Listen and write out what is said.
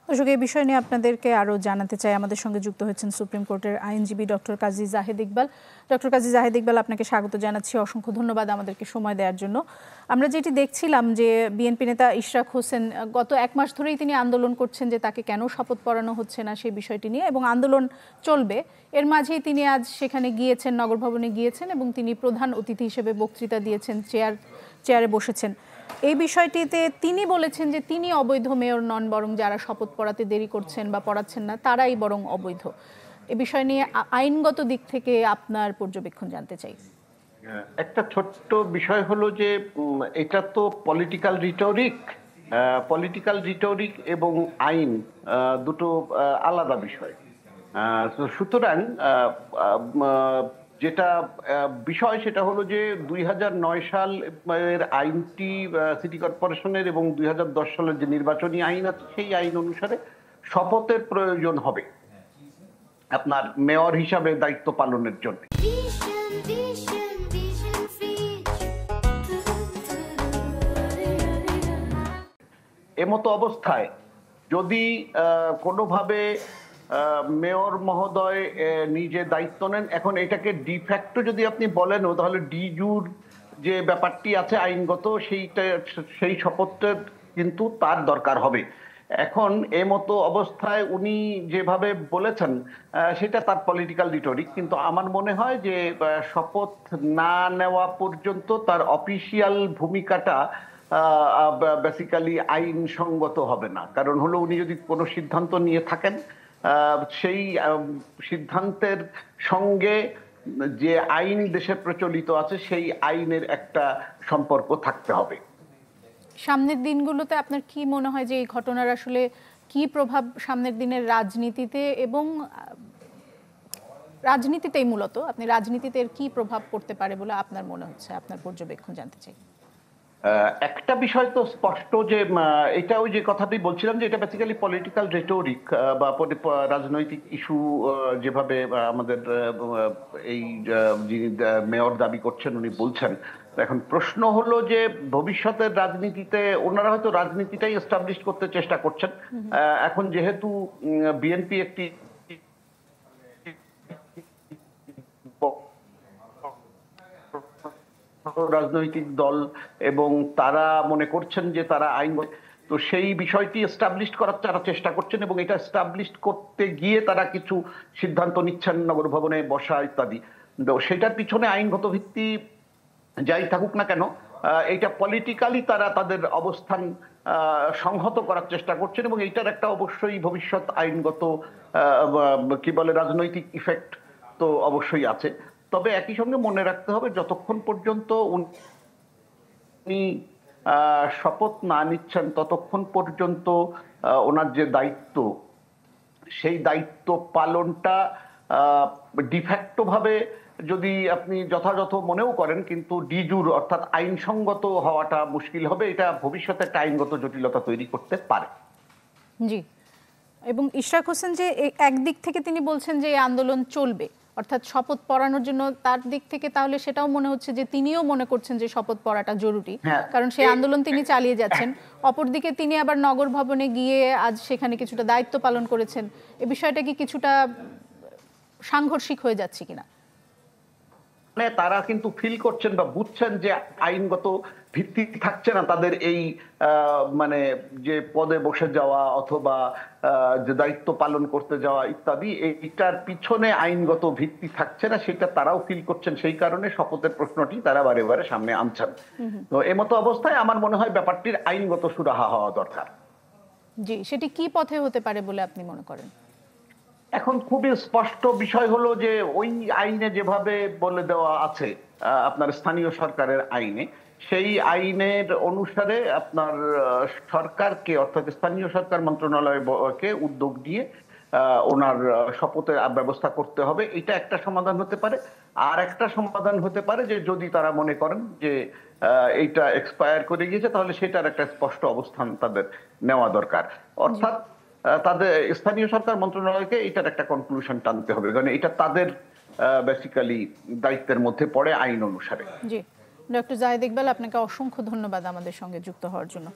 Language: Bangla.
দর্শক, এই বিষয় নিয়ে আপনাদেরকে আরও জানাতে চাই। আমাদের সঙ্গে যুক্ত হয়েছেন সুপ্রিম কোর্টের আইনজীবী ডক্টর কাজী জাহেদ ইকবাল। ডক্টর কাজী জাহেদ ইকবাল, আপনাকে স্বাগত জানাচ্ছি। অসংখ্য ধন্যবাদ আমাদেরকে সময় দেওয়ার জন্য। আমরা যেটি দেখছিলাম যে বিএনপি নেতা ইশরাক হোসেন গত 1 মাস ধরেই তিনি আন্দোলন করছেন যে তাকে কেন শপথ পড়ানো হচ্ছে না সেই বিষয়টি নিয়ে, এবং আন্দোলন চলবে। এর মাঝেই তিনি আজ সেখানে গিয়েছেন, নগর ভবনে গিয়েছেন এবং তিনি প্রধান অতিথি হিসেবে বক্তৃতা দিয়েছেন, চেয়ারে বসেছেন। এই বিষয়টিতে তিনি বলেছেন যে তিনি অবৈধ মেয়র নন, বরং যারা শপথ পড়াতে দেরি করছেন বা পড়াচ্ছেন না তারাই বরং অবৈধ। এ বিষয় নিয়ে আইনগত দিক থেকে আপনার পর্যবেক্ষণ জানতে চাই। একটা ছোট্ট বিষয় হলো যে এটা তো পলিটিক্যাল রিটরিক এবং আইন দুটো আলাদা বিষয়। সুতরাং যেটা বিষয় সেটা হলো যে 2009 সাল এর আইনটি সিটি কর্পোরেশনের এবং 2010 সালের যে নির্বাচনী আইন আছে সেই আইন অনুসারে শপথের প্রয়োজন হবে আপনার মেয়র হিসাবে দায়িত্ব পালনের জন্য। এমতো অবস্থায় যদি কোনোভাবে মেয়র মহোদয় নিজে দায়িত্ব নেন, এখন এটাকে ডিফ্যাক্টো যদি আপনি বলেন তাহলে ডিজুর যে ব্যাপারটি আছে আইনগত সেই শপথটা কিন্তু তার দরকার হবে। এখন এমতো অবস্থায় উনি যেভাবে বলেছেন সেটা তার পলিটিক্যাল রিটরিক, কিন্তু আমার মনে হয় যে শপথ না নেওয়া পর্যন্ত তার অফিসিয়াল ভূমিকাটা বেসিক্যালি আইনসঙ্গত হবে না। কারণ হলো উনি যদি কোনো সিদ্ধান্ত নিয়ে থাকেন সেই সিদ্ধান্তের সঙ্গে যে আইন দেশে প্রচলিত আছে সেই আইনের একটা সম্পর্ক থাকতে হবে। সামনের দিনগুলোতে আপনার কি মনে হয় যে এই ঘটনার আসলে কি প্রভাব সামনের দিনের রাজনীতিতে, এবং রাজনীতিতেই মূলত আপনি রাজনীতিতে এর কি প্রভাব পড়তে পারে বলে আপনার মনে হচ্ছে? আপনার পর্যবেক্ষণ জানতে চাই। একটা বিষয় তো স্পষ্ট যে এটা ওই যে কথাটি বলছিলাম যে এটা বেসিক্যালি পলিটিক্যাল রেটরিক বা রাজনৈতিক ইস্যু, যেভাবে আমাদের এই যিনি মেয়র দাবি করছেন উনি বলছেন। এখন প্রশ্ন হলো যে ভবিষ্যতের রাজনীতিতে ওনারা হয়তো রাজনীতিটাই এস্টাবলিশ করতে চেষ্টা করছেন। এখন যেহেতু বিএনপি একটি রাজনৈতিক দল এবং তারা মনে করছেন যে তারা আইন, তো সেই বিষয়টি এস্টাবলিশ করার তারা চেষ্টা করছেন এবং এটা এস্টাবলিশ করতে গিয়ে তারা কিছু সিদ্ধান্ত নিচ্ছেন, নগর ভবনে বসা ইত্যাদি। তো সেটার পিছনে আইনগত ভিত্তি যাই থাকুক না কেন, এটা পলিটিক্যালি তারা তাদের অবস্থান সংহত করার চেষ্টা করছেন এবং এইটার একটা অবশ্যই ভবিষ্যৎ আইনগত কি বলে রাজনৈতিক ইফেক্ট তো অবশ্যই আছে। তবে একই সঙ্গে মনে রাখতে হবে যতক্ষণ পর্যন্ত উনি শপথ না নিচ্ছেন ততক্ষণ পর্যন্ত ওনার যে দায়িত্ব সেই দায়িত্ব পালনটা ডিফ্যাক্টো ভাবে যদি আপনি যথাযথ মনেও করেন কিন্তু ডিজুর অর্থাৎ আইনসঙ্গত হওয়াটা মুশকিল হবে। এটা ভবিষ্যতে একটা আইনগত জটিলতা তৈরি করতে পারে। জি, এবং ইশরাক হোসেন যে একদিক থেকে তিনি বলছেন যে এই আন্দোলন চলবে, অর্থাৎ শপথ পড়ানোর জন্য তার দিক থেকে, তাহলে সেটাও মনে হচ্ছে যে তিনিও মনে করছেন যে শপথ পড়াটা জরুরি, কারণ সেই আন্দোলন তিনি চালিয়ে যাচ্ছেন। অপরদিকে তিনি আবার নগর ভবনে গিয়ে আজ সেখানে কিছুটা দায়িত্ব পালন করেছেন। এই বিষয়টা কি কিছুটা সাংঘর্ষিক হয়ে যাচ্ছে কিনা? তারা কিন্তু ফিল করছেন বা বুঝছেন যে আইনগত ভিত্তি থাকছে না তাদের এই মানে যে পদে বসে যাওয়া অথবা যে দায়িত্ব পালন করতে যাওয়া ইত্যাদি, এইটার পিছনে আইনগত ভিত্তি থাকছে না সেটা তারাও ফিল করছেন। সেই কারণে শপথের প্রশ্নটি তারা বারে বারে সামনে আনছেন। তো এমতো অবস্থায় আমার মনে হয় ব্যাপারটির আইনগত সুরাহা হওয়া দরকার। জি, সেটি কি পথে হতে পারে বলে আপনি মনে করেন? এখন খুবই স্পষ্ট বিষয় হলো যে ওই আইনে যেভাবে বলে দেওয়া আছে আপনার স্থানীয় সরকারের আইনে, সেই আইনের অনুসারে আপনার সরকারকে অর্থাৎ স্থানীয় সরকার মন্ত্রণালয়কে উদ্যোগ নিয়ে ওনার শপথের ব্যবস্থা করতে হবে। এটা একটা সমাধান হতে পারে। আর একটা সমাধান হতে পারে যে যদি তারা মনে করেন যে এইটা এক্সপায়ার করে গিয়েছে তাহলে সেটার একটা স্পষ্ট অবস্থান তাদের নেওয়া দরকার। অর্থাৎ তাদের স্থানীয় সরকার মন্ত্রণালয়কে এটার একটা কনক্লুশন টানতে হবে, কারণ এটা তাদের বেসিক্যালি দায়িত্বের মধ্যে পড়ে আইন অনুসারে। জি, ডক্টর জাহেদ ইকবাল, আপনাকে অসংখ্য ধন্যবাদ আমাদের সঙ্গে যুক্ত হওয়ার জন্য।